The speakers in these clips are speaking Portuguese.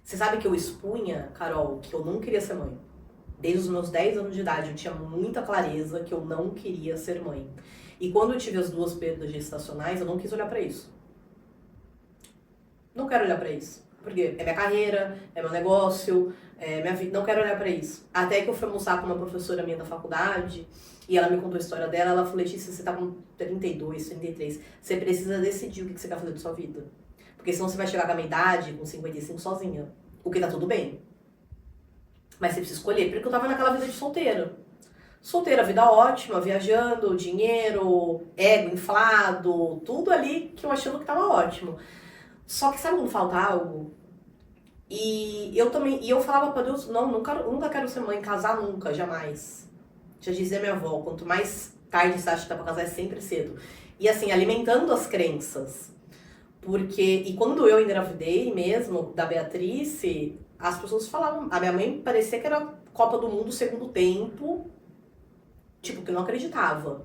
Você sabe que eu expunha, Carol, que eu não queria ser mãe. Desde os meus 10 anos de idade, eu tinha muita clareza que eu não queria ser mãe. E quando eu tive as 2 perdas gestacionais, eu não quis olhar pra isso. Não quero olhar pra isso. Porque é minha carreira, é meu negócio, é minha vida. Não quero olhar pra isso. Até que eu fui almoçar com uma professora minha da faculdade, e ela me contou a história dela. Ela falou: Letícia, você tá com 32, 33. Você precisa decidir o que você quer fazer da sua vida. Porque senão você vai chegar com a minha idade, com 55, sozinha. O que tá tudo bem. Mas você precisa escolher. Porque eu tava naquela vida de solteira. Solteira, vida ótima, viajando, dinheiro, ego inflado, tudo ali que eu achando que tava ótimo. Só que sabe quando falta algo? E eu também, e eu falava pra Deus, não, nunca quero ser mãe, casar nunca, jamais. Já dizia minha avó, quanto mais tarde você acha que tá pra casar, é sempre cedo. E assim, alimentando as crenças. Porque, e quando eu engravidei mesmo, da Beatrice, as pessoas falavam, a minha mãe parecia que era Copa do Mundo segundo tempo, tipo, que eu não acreditava.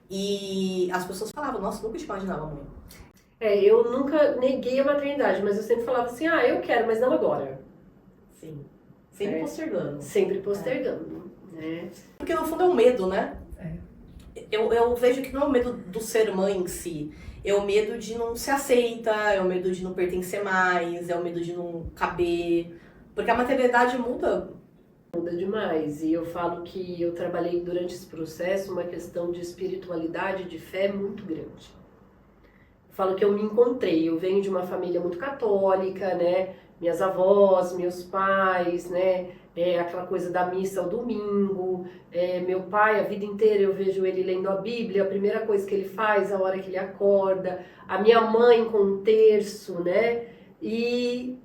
E as pessoas falavam, nossa, nunca te imaginava, mãe. Eu nunca neguei a maternidade, mas eu sempre falava assim, eu quero, mas não agora. Sim. Sempre postergando. Sempre postergando, né? Porque no fundo é um medo, né? Eu vejo que não é o medo do ser mãe em si. É o medo de não se aceita, é o medo de não pertencer mais, é o medo de não caber. Porque a maternidade muda. Muda demais. E eu falo que eu trabalhei durante esse processo uma questão de espiritualidade, de fé muito grande. Falo que eu me encontrei, eu venho de uma família muito católica, né? Minhas avós, meus pais, né? Aquela coisa da missa ao domingo. Meu pai, a vida inteira eu vejo ele lendo a Bíblia, a primeira coisa que ele faz, a hora que ele acorda. A minha mãe com um terço, né? E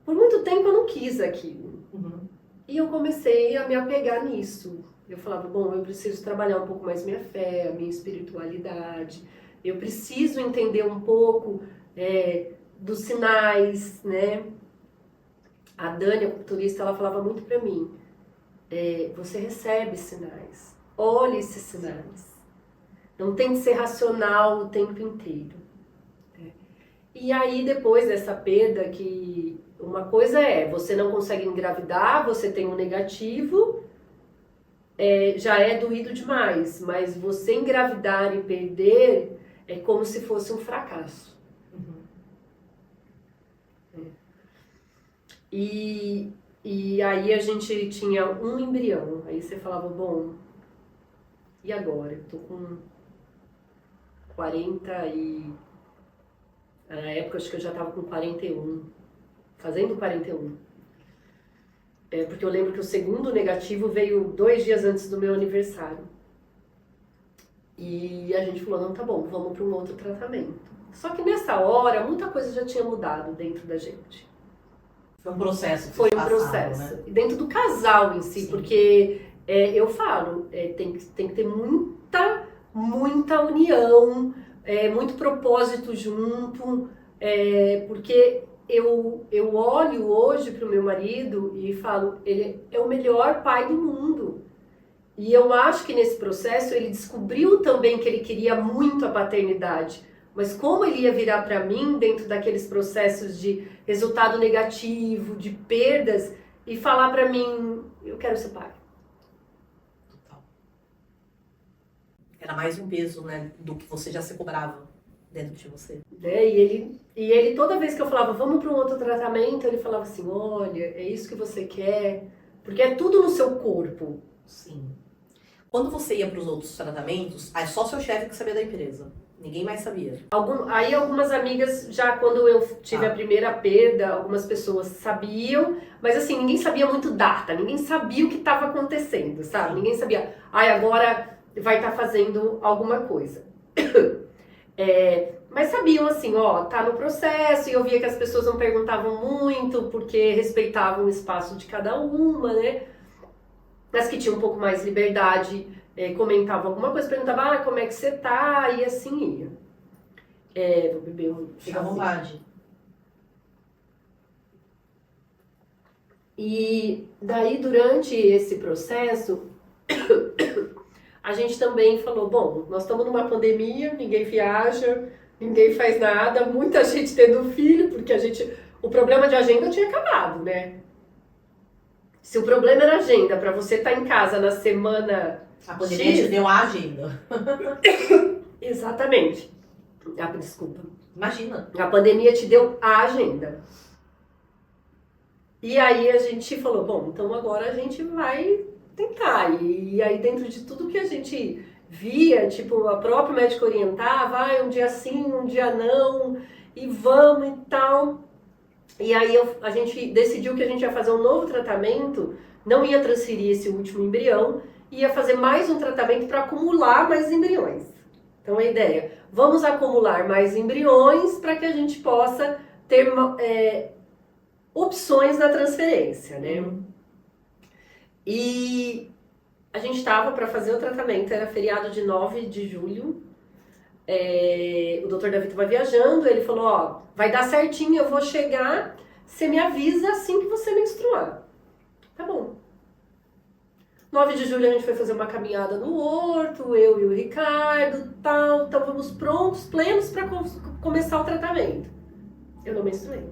por muito tempo eu não quis aquilo. Uhum. E eu comecei a me apegar nisso. Eu falava, bom, eu preciso trabalhar um pouco mais minha fé, a minha espiritualidade. Eu preciso entender um pouco dos sinais, né? A Dani, a culturista, ela falava muito pra mim, você recebe sinais, olhe esses sinais. Não tem que ser racional o tempo inteiro. E aí, depois dessa perda, que uma coisa você não consegue engravidar, você tem um negativo, já é doído demais, mas você engravidar e perder é como se fosse um fracasso. Uhum. E aí a gente tinha um embrião, aí você falava, bom, e agora? Eu tô com 40 e... Na época acho que eu já tava com 41, fazendo 41. Porque eu lembro que o segundo negativo veio 2 dias antes do meu aniversário. E a gente falou, não, tá bom, vamos para um outro tratamento. Só que nessa hora, muita coisa já tinha mudado dentro da gente. Foi um processo. Foi um processo. Né? Dentro do casal em si, sim. Porque eu falo, tem que ter muita união, muito propósito junto, porque eu olho hoje para o meu marido e falo, ele é o melhor pai do mundo. E eu acho que nesse processo ele descobriu também que ele queria muito a paternidade. Mas como ele ia virar para mim dentro daqueles processos de resultado negativo, de perdas, e falar para mim, eu quero ser pai. Total. Era mais um peso, né, do que você já se cobrava dentro de você. E ele toda vez que eu falava, vamos para um outro tratamento, ele falava assim, olha, é isso que você quer, porque é tudo no seu corpo. Sim. Quando você ia para os outros tratamentos, é só seu chefe que sabia da empresa. Ninguém mais sabia. Aí algumas amigas, já quando eu tive a primeira perda, algumas pessoas sabiam, mas assim, ninguém sabia muito data, ninguém sabia o que estava acontecendo, sabe? Sim. Ninguém sabia, agora vai estar fazendo alguma coisa. Mas sabiam assim, tá no processo, e eu via que as pessoas não perguntavam muito, porque respeitavam o espaço de cada uma, né? As que tinham um pouco mais liberdade, comentavam alguma coisa, perguntavam, como é que você tá, e assim ia. Vou beber um chazinho. Fica à vontade. E daí, durante esse processo, a gente também falou, bom, nós estamos numa pandemia, ninguém viaja, ninguém faz nada, muita gente tendo filho, porque o problema de agenda tinha acabado, né? Se o problema era agenda, pra você estar em casa na semana A pandemia te deu a agenda. Exatamente. Desculpa. Imagina. A pandemia te deu a agenda. E aí a gente falou, bom, então agora a gente vai tentar. E aí dentro de tudo que a gente via, tipo, a própria médica orientava, um dia sim, um dia não, e vamos e tal. E aí a gente decidiu que a gente ia fazer um novo tratamento, não ia transferir esse último embrião, ia fazer mais um tratamento para acumular mais embriões. Então a ideia, vamos acumular mais embriões para que a gente possa ter opções na transferência, né? E a gente estava para fazer o tratamento, era feriado de 9 de julho. O doutor Davi estava viajando, ele falou, ó, vai dar certinho, eu vou chegar, você me avisa assim que você menstruar. Tá bom. 9 de julho a gente foi fazer uma caminhada no horto, eu e o Ricardo, tal, estávamos prontos, plenos para começar o tratamento. Eu não menstruei.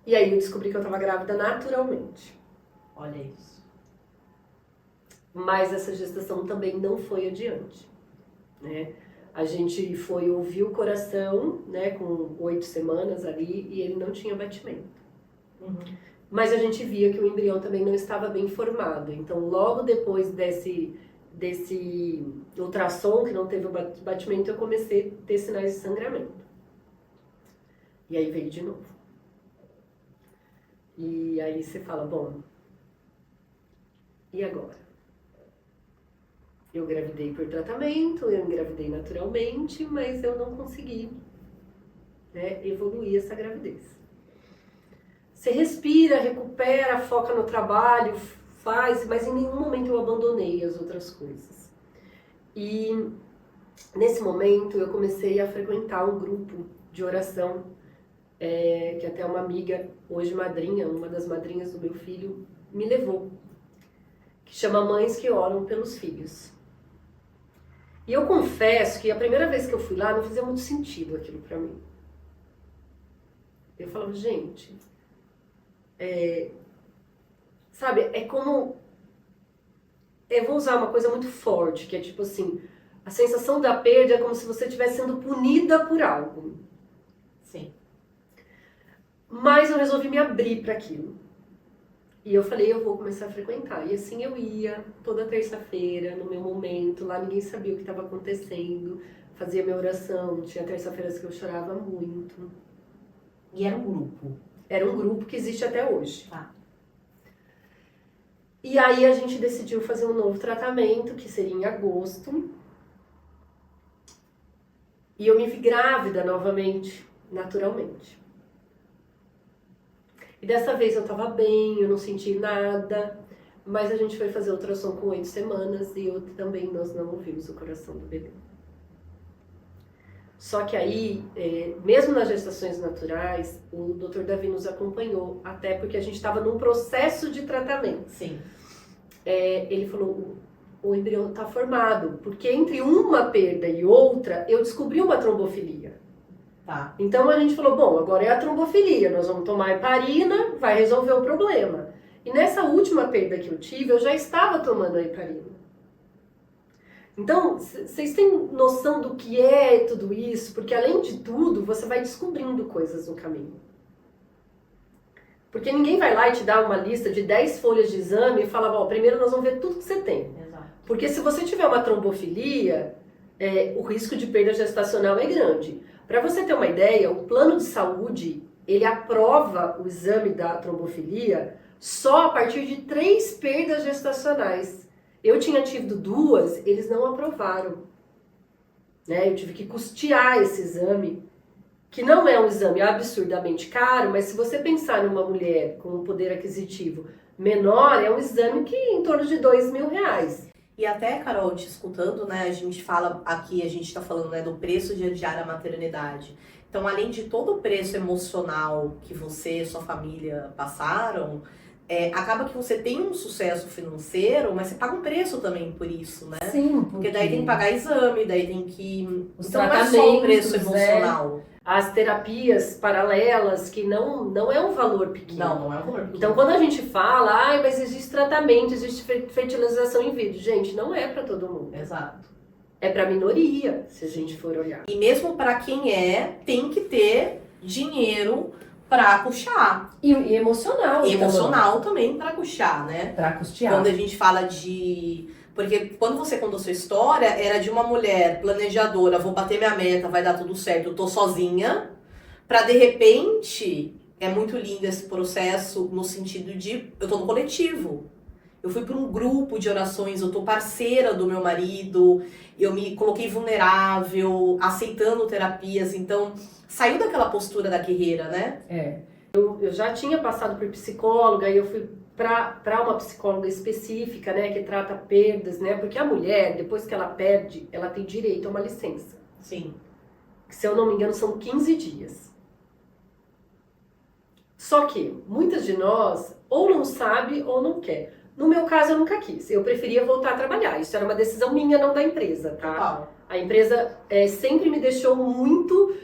E aí eu descobri que eu estava grávida naturalmente. Olha isso. Mas essa gestação também não foi adiante, né? A gente foi ouvir o coração, né, com 8 semanas ali, e ele não tinha batimento. Mas a gente via que o embrião também não estava bem formado. Então, logo depois desse ultrassom, que não teve o batimento, eu comecei a ter sinais de sangramento. E aí veio de novo. E aí você fala, bom, e agora? Eu engravidei por tratamento, eu engravidei naturalmente, mas eu não consegui, né, evoluir essa gravidez. Você respira, recupera, foca no trabalho, faz, mas em nenhum momento eu abandonei as outras coisas. E nesse momento eu comecei a frequentar um grupo de oração, que até uma amiga, hoje madrinha, uma das madrinhas do meu filho, me levou, que chama Mães que Oram pelos Filhos. E eu confesso que a primeira vez que eu fui lá não fazia muito sentido aquilo pra mim. Eu falava, gente, sabe, é como... Eu vou usar uma coisa muito forte, que é tipo assim, a sensação da perda é como se você estivesse sendo punida por algo. Sim. Mas eu resolvi me abrir para aquilo. E eu falei, eu vou começar a frequentar. E assim eu ia, toda terça-feira, no meu momento, lá ninguém sabia o que estava acontecendo, fazia minha oração, tinha terça-feiras que eu chorava muito. E era um grupo? Era um grupo que existe até hoje. Tá. E aí a gente decidiu fazer um novo tratamento, que seria em agosto. E eu me vi grávida novamente, naturalmente. E dessa vez eu tava bem, eu não senti nada, mas a gente foi fazer ultrassom com 8 semanas e nós não ouvimos o coração do bebê. Só que aí, mesmo nas gestações naturais, o Dr. Davi nos acompanhou, até porque a gente estava num processo de tratamento. Sim. Ele falou, o embrião está formado, porque entre uma perda e outra, eu descobri uma trombofilia. Tá. Então a gente falou, bom, agora é a trombofilia, nós vamos tomar heparina, vai resolver o problema. E nessa última perda que eu tive, eu já estava tomando a heparina. Então, vocês têm noção do que é tudo isso? Porque além de tudo, você vai descobrindo coisas no caminho. Porque ninguém vai lá e te dá uma lista de 10 folhas de exame e fala, bom, primeiro nós vamos ver tudo que você tem. Exato. Porque se você tiver uma trombofilia, o risco de perda gestacional é grande. Para você ter uma ideia, o plano de saúde, ele aprova o exame da trombofilia só a partir de 3 perdas gestacionais. Eu tinha tido 2, eles não aprovaram. Né? Eu tive que custear esse exame, que não é um exame absurdamente caro, mas se você pensar numa mulher com um poder aquisitivo menor, é um exame que em torno de R$2.000. E até, Carol, te escutando, né, a gente fala aqui, a gente tá falando, né, do preço de adiar a maternidade. Então, além de todo o preço emocional que você e sua família passaram, acaba que você tem um sucesso financeiro, mas você paga um preço também por isso, né? Sim, porque daí tem que pagar exame, daí tem que... Os então não é só o preço tratamentos, emocional. As terapias paralelas, que não é um valor pequeno. Não é um valor pequeno. Então, quando a gente fala, mas existe tratamento, existe fertilização in vitro. Gente, não é para todo mundo. Exato. É para a minoria, se a gente for olhar. E mesmo para quem tem que ter dinheiro para custear. E emocional. E emocional também para custear, né? Para custear. Quando a gente fala de... Porque quando você contou sua história, era de uma mulher planejadora, vou bater minha meta, vai dar tudo certo, eu tô sozinha, pra de repente, é muito lindo esse processo no sentido de, eu tô no coletivo. Eu fui para um grupo de orações, eu tô parceira do meu marido, eu me coloquei vulnerável, aceitando terapias, então saiu daquela postura da guerreira, né? Eu já tinha passado por psicóloga e eu fui para uma psicóloga específica, né, que trata perdas, né, porque a mulher, depois que ela perde, ela tem direito a uma licença. Sim. Que, se eu não me engano, são 15 dias. Só que muitas de nós ou não sabe ou não quer. No meu caso, eu nunca quis. Eu preferia voltar a trabalhar. Isso era uma decisão minha, não da empresa, tá? Total. A empresa sempre me deixou muito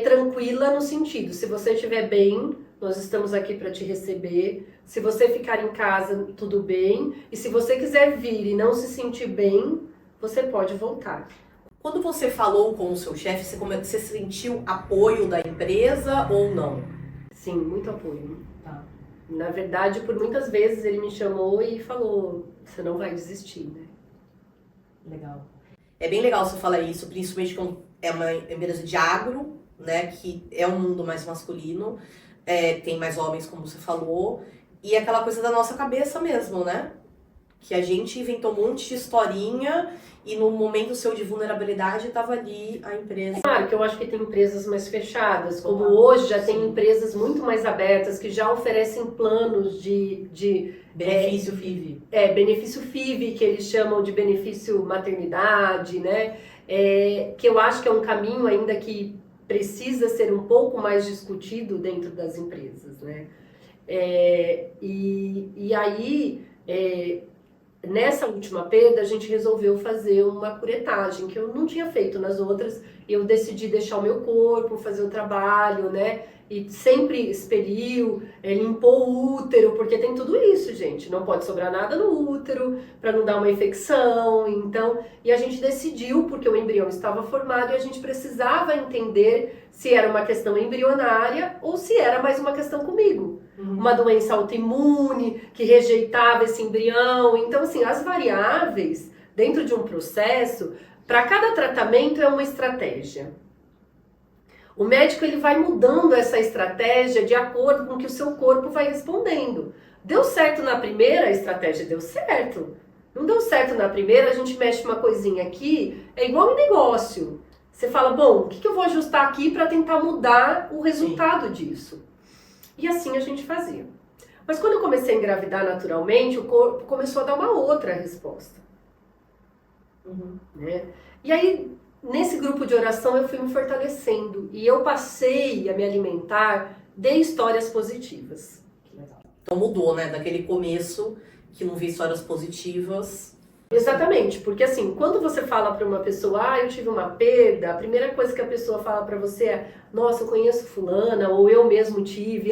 tranquila no sentido, se você estiver bem, nós estamos aqui para te receber. Se você ficar em casa, tudo bem. E se você quiser vir e não se sentir bem, você pode voltar. Quando você falou com o seu chefe, você sentiu apoio da empresa ou não? Sim, muito apoio. Tá. Na verdade, por muitas vezes ele me chamou e falou, você não vai desistir, né? Legal. É bem legal você falar isso, principalmente quando é uma empresa de agro, né, que é um mundo mais masculino, tem mais homens, como você falou, e aquela coisa da nossa cabeça mesmo, né? Que a gente inventou um monte de historinha e no momento seu de vulnerabilidade estava ali a empresa. Claro que eu acho que tem empresas mais fechadas, como hoje já tem empresas muito mais abertas que já oferecem planos de benefício FIV. Benefício FIV, que eles chamam de benefício maternidade, né? Que eu acho que é um caminho ainda que precisa ser um pouco mais discutido dentro das empresas, né? E aí, nessa última perda, a gente resolveu fazer uma curetagem, que eu não tinha feito nas outras. Eu decidi deixar o meu corpo, fazer o trabalho, né? E sempre expeliu, limpou o útero, porque tem tudo isso, gente. Não pode sobrar nada no útero, para não dar uma infecção. Então, e a gente decidiu, porque o embrião estava formado, e a gente precisava entender se era uma questão embrionária ou se era mais uma questão comigo. Uma doença autoimune que rejeitava esse embrião. Então, assim, as variáveis dentro de um processo, para cada tratamento é uma estratégia. O médico ele vai mudando essa estratégia de acordo com o que o seu corpo vai respondendo. Deu certo na primeira, a estratégia deu certo. Não deu certo na primeira, a gente mexe uma coisinha aqui, é igual um negócio. Você fala, bom, o que eu vou ajustar aqui para tentar mudar o resultado disso? E assim a gente fazia. Mas quando eu comecei a engravidar naturalmente, o corpo começou a dar uma outra resposta. Né? E aí, nesse grupo de oração, eu fui me fortalecendo. E eu passei a me alimentar de histórias positivas. Então mudou, né? Daquele começo que não via histórias positivas. Exatamente, porque assim, quando você fala para uma pessoa, eu tive uma perda, a primeira coisa que a pessoa fala para você é, nossa, eu conheço fulana, ou eu mesmo tive,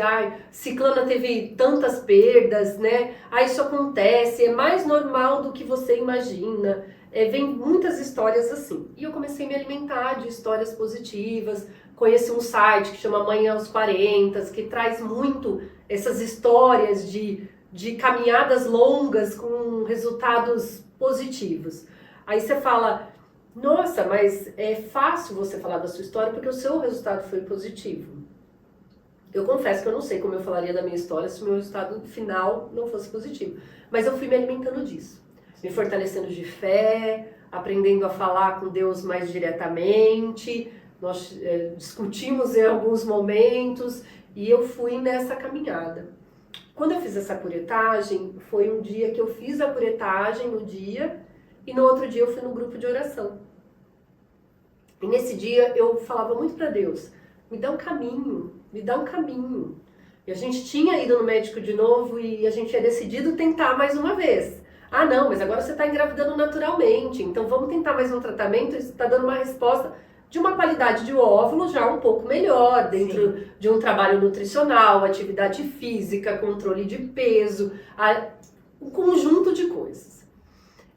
ciclana teve tantas perdas, né? Isso acontece, é mais normal do que você imagina. Vem muitas histórias assim. E eu comecei a me alimentar de histórias positivas, conheci um site que chama Mãe aos 40, que traz muito essas histórias de caminhadas longas com resultados positivos. Aí você fala, nossa, mas é fácil você falar da sua história porque o seu resultado foi positivo. Eu confesso que eu não sei como eu falaria da minha história se o meu resultado final não fosse positivo. Mas eu fui me alimentando disso, me fortalecendo de fé, aprendendo a falar com Deus mais diretamente. Nós discutimos em alguns momentos e eu fui nessa caminhada. Quando eu fiz essa curetagem, foi um dia que eu fiz a curetagem no dia e no outro dia eu fui no grupo de oração. E nesse dia eu falava muito para Deus, me dá um caminho, me dá um caminho. E a gente tinha ido no médico de novo e a gente tinha decidido tentar mais uma vez. Não, mas agora você está engravidando naturalmente, então vamos tentar mais um tratamento, isso está dando uma resposta. de uma qualidade de óvulo já um pouco melhor, dentro de um trabalho nutricional, atividade física, controle de peso, um conjunto de coisas.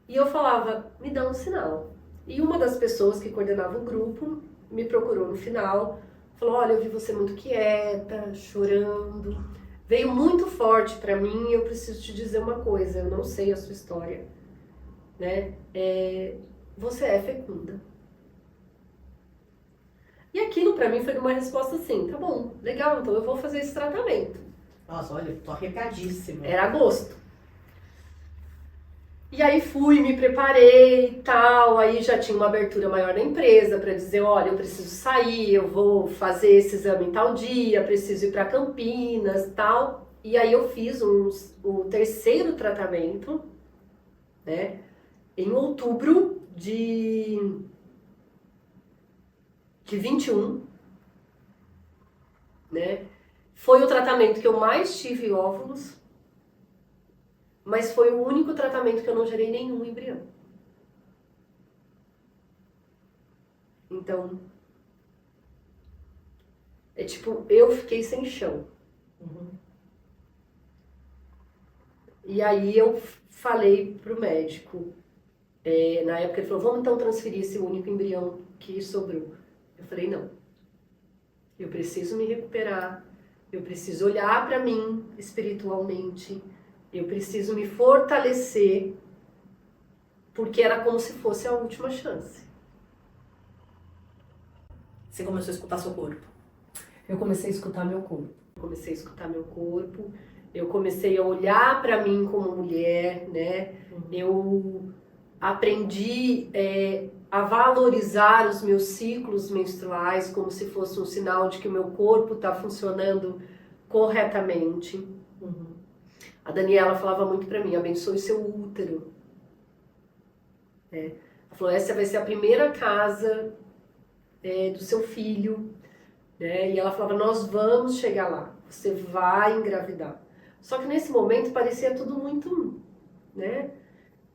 E eu falava, me dá um sinal. E uma das pessoas que coordenava o grupo me procurou no final, falou, olha, eu vi você muito quieta, chorando, veio muito forte pra mim e eu preciso te dizer uma coisa, eu não sei a sua história, né? Você é fecunda. E aquilo pra mim foi uma resposta assim, tá bom, legal, então eu vou fazer esse tratamento. Nossa, olha, tô arrepiadíssima. Era agosto. E aí fui, me preparei e tal, aí já tinha uma abertura maior da empresa para dizer, olha, eu preciso sair, eu vou fazer esse exame em tal dia, preciso ir para Campinas e tal. E aí eu fiz o terceiro tratamento, né, em outubro de 21, né. Foi o tratamento que eu mais tive óvulos, mas foi o único tratamento que eu não gerei nenhum embrião. Então, é tipo, eu fiquei sem chão. E aí eu falei pro médico, na época ele falou, vamos então transferir esse único embrião que sobrou. Eu falei, não, eu preciso me recuperar, eu preciso olhar para mim espiritualmente, eu preciso me fortalecer, porque era como se fosse a última chance. Você começou a escutar seu corpo? Eu comecei a escutar meu corpo. Comecei a escutar meu corpo, eu comecei a olhar para mim como mulher, né? Eu aprendi a valorizar os meus ciclos menstruais como se fosse um sinal de que o meu corpo está funcionando corretamente. A Daniela falava muito para mim, abençoe seu útero. Ela falou, essa vai ser a primeira casa do seu filho. E ela falava, nós vamos chegar lá, você vai engravidar. Só que nesse momento parecia tudo muito, né?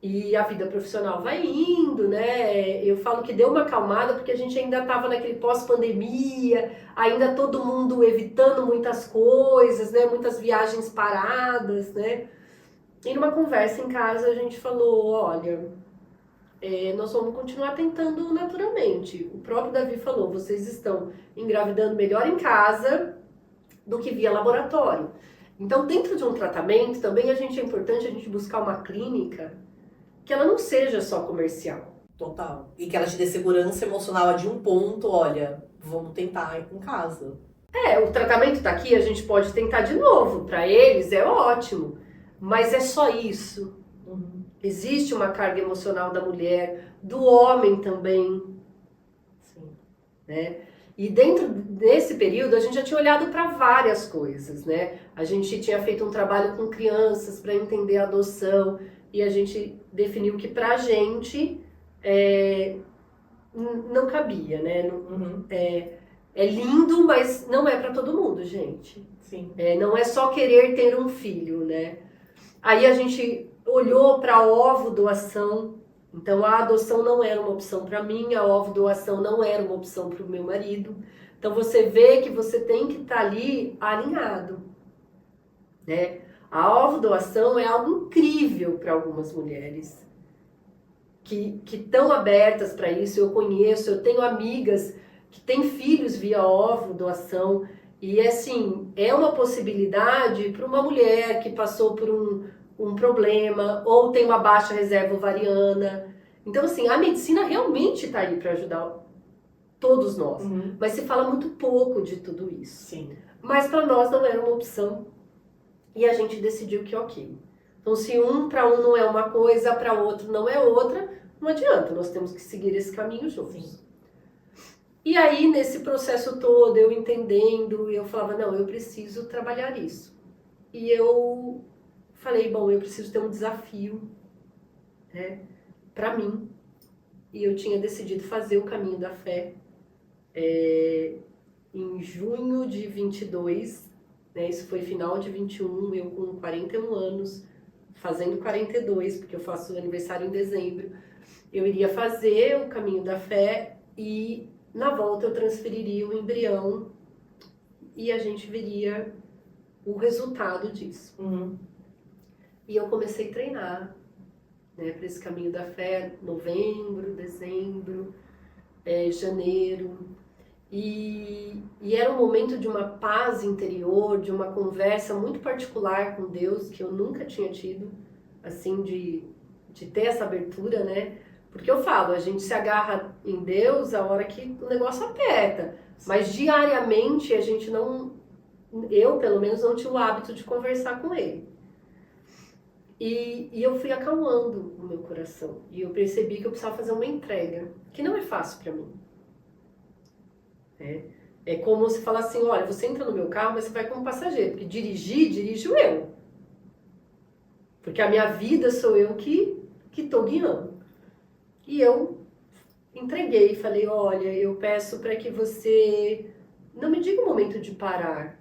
E a vida profissional vai indo, né? Eu falo que deu uma acalmada porque a gente ainda estava naquele pós-pandemia, ainda todo mundo evitando muitas coisas, né? Muitas viagens paradas, né? E numa conversa em casa a gente falou, olha, nós vamos continuar tentando naturalmente. O próprio Davi falou, vocês estão engravidando melhor em casa do que via laboratório. Então, dentro de um tratamento, também é importante a gente buscar uma clínica que ela não seja só comercial. Total. E que ela te dê segurança emocional de um ponto, olha, vamos tentar em casa. O tratamento tá aqui, a gente pode tentar de novo. Para eles é ótimo, mas é só isso. Existe uma carga emocional da mulher, do homem também. Sim. Né? E dentro desse período a gente já tinha olhado para várias coisas, né? A gente tinha feito um trabalho com crianças para entender a adoção e a gente definiu que pra gente não cabia, né? É lindo, mas não é para todo mundo, gente. Sim. Não é só querer ter um filho, né? Aí a gente olhou para a ovo-doação. Então a adoção não era uma opção para mim, a ovo-doação não era uma opção para o meu marido. Então você vê que você tem que estar ali alinhado, né? A ovo-doação é algo incrível para algumas mulheres que estão abertas para isso. Eu conheço, eu tenho amigas que têm filhos via ovo-doação e assim, é uma possibilidade para uma mulher que passou por um problema ou tem uma baixa reserva ovariana. Então, assim, a medicina realmente está aí para ajudar todos nós. Mas se fala muito pouco de tudo isso. Sim. Mas para nós não era uma opção. E a gente decidiu que ok. Então, se para um não é uma coisa, para outro não é outra, não adianta. Nós temos que seguir esse caminho juntos. Sim. E aí, nesse processo todo, eu entendendo, eu falava, não, eu preciso trabalhar isso. E eu falei, bom, eu preciso ter um desafio, né, para mim. E eu tinha decidido fazer o Caminho da Fé em junho de 22, né, isso foi final de 21, eu com 41 anos, fazendo 42, porque eu faço aniversário em dezembro. Eu iria fazer o Caminho da Fé e na volta eu transferiria o embrião e a gente veria o resultado disso. E eu comecei a treinar, né, para esse caminho da fé, novembro, dezembro, janeiro. E era um momento de uma paz interior, de uma conversa muito particular com Deus, que eu nunca tinha tido, assim, de ter essa abertura, né? Porque eu falo, a gente se agarra em Deus a hora que o negócio aperta. Mas diariamente a gente não... Eu, pelo menos, não tinha o hábito de conversar com Ele. E eu fui acalmando o meu coração. E eu percebi que eu precisava fazer uma entrega, que não é fácil para mim. É como se falar assim, olha, você entra no meu carro, mas você vai como passageiro. Porque dirijo eu. Porque a minha vida sou eu que estou guiando. E eu entreguei, falei, olha, eu peço para que você não me diga o momento de parar.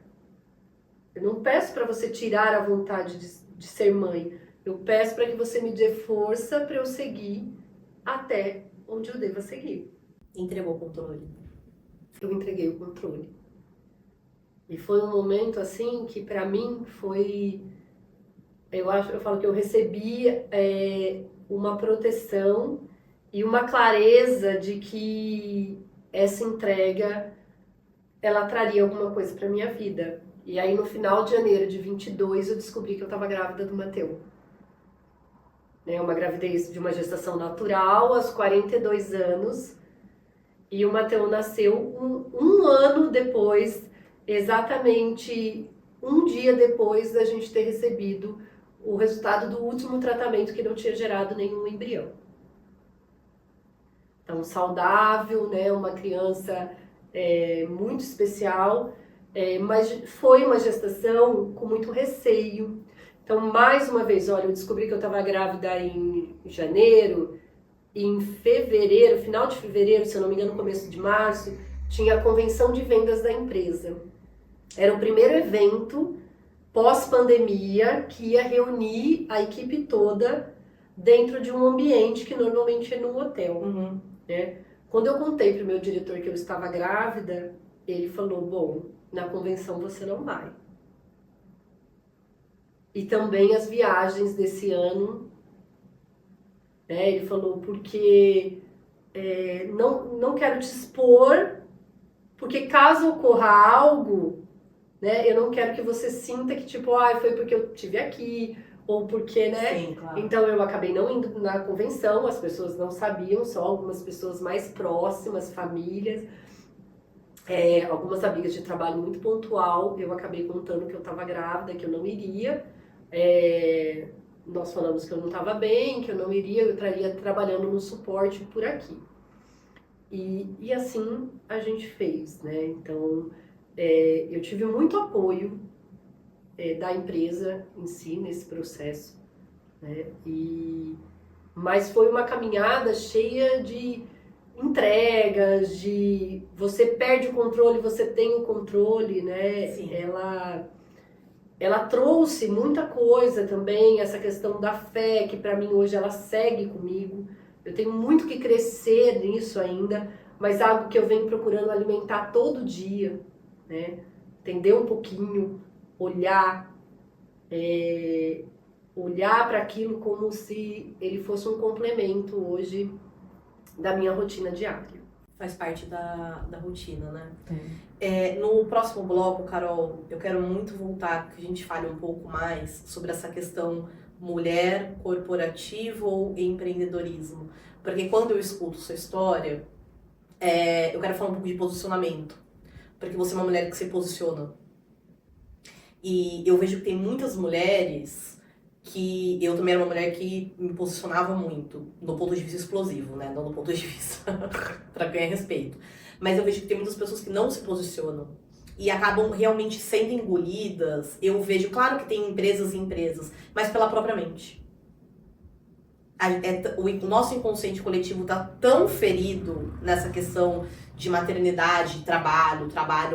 Eu não peço para você tirar a vontade de ser mãe. Eu peço para que você me dê força para eu seguir até onde eu deva seguir. Entregou o controle. Eu entreguei o controle. E foi um momento assim que para mim foi... Eu falo que eu recebi uma proteção e uma clareza de que essa entrega ela traria alguma coisa para minha vida. E aí no final de janeiro de 22 eu descobri que eu estava grávida do Mateu. Uma gravidez de uma gestação natural aos 42 anos. E o Mateu nasceu um ano depois, exatamente um dia depois da gente ter recebido o resultado do último tratamento que não tinha gerado nenhum embrião. Então, saudável, né? Uma criança muito especial, mas foi uma gestação com muito receio. Então, mais uma vez, olha, eu descobri que eu estava grávida em janeiro, e em fevereiro, final de fevereiro, se eu não me engano, começo de março, tinha a convenção de vendas da empresa. Era o primeiro evento pós-pandemia que ia reunir a equipe toda dentro de um ambiente que normalmente é num hotel. Né? Quando eu contei para o meu diretor que eu estava grávida, ele falou, bom, na convenção você não vai. E também as viagens desse ano, né? Ele falou, porque não quero te expor, porque caso ocorra algo, né, eu não quero que você sinta que tipo, foi porque eu estive aqui, ou porque, né? Sim, claro. Então eu acabei não indo na convenção, as pessoas não sabiam, só algumas pessoas mais próximas, famílias, algumas amigas de trabalho muito pontual, eu acabei contando que eu estava grávida, que eu não iria. Nós falamos que eu não estava bem, que eu não iria, eu estaria trabalhando no suporte por aqui. E assim a gente fez, né? Então, eu tive muito apoio da empresa em si nesse processo, né? Mas foi uma caminhada cheia de entregas, de você perde o controle, você tem o controle, né? Sim. Ela trouxe muita coisa também, essa questão da fé, que para mim hoje ela segue comigo. Eu tenho muito que crescer nisso ainda, mas algo que eu venho procurando alimentar todo dia, né? Entender um pouquinho, olhar para aquilo como se ele fosse um complemento hoje da minha rotina diária. Faz parte da rotina, né? No próximo bloco, Carol, eu quero muito voltar, que a gente fale um pouco mais sobre essa questão mulher, corporativo ou empreendedorismo. Porque quando eu escuto sua história, eu quero falar um pouco de posicionamento. Porque você é uma mulher que se posiciona. E eu vejo que tem muitas mulheres que... Eu também era uma mulher que me posicionava muito, no ponto de vista explosivo, né? Não no ponto de vista para ganhar respeito. Mas eu vejo que tem muitas pessoas que não se posicionam e acabam realmente sendo engolidas. Eu vejo, claro que tem empresas e empresas, mas pela própria mente. O nosso inconsciente coletivo está tão ferido nessa questão de maternidade, trabalho,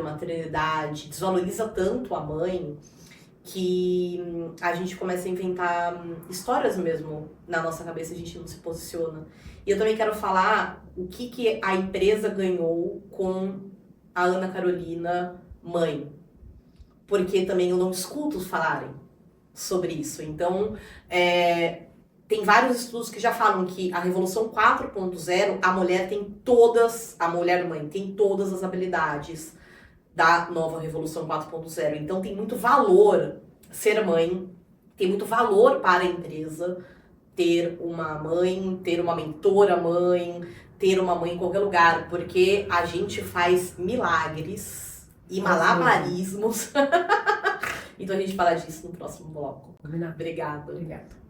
maternidade, desvaloriza tanto a mãe, que a gente começa a inventar histórias mesmo na nossa cabeça, a gente não se posiciona. E eu também quero falar o que a empresa ganhou com a Ana Carolina mãe. Porque também eu não escuto falarem sobre isso. Então, tem vários estudos que já falam que a Revolução 4.0, a mulher mãe tem todas as habilidades da nova Revolução 4.0. Então tem muito valor ser mãe, tem muito valor para a empresa ter uma mãe, ter uma mentora mãe, ter uma mãe em qualquer lugar, porque a gente faz milagres e malabarismos. Então a gente fala disso no próximo bloco. Combinado. Obrigada. Obrigada.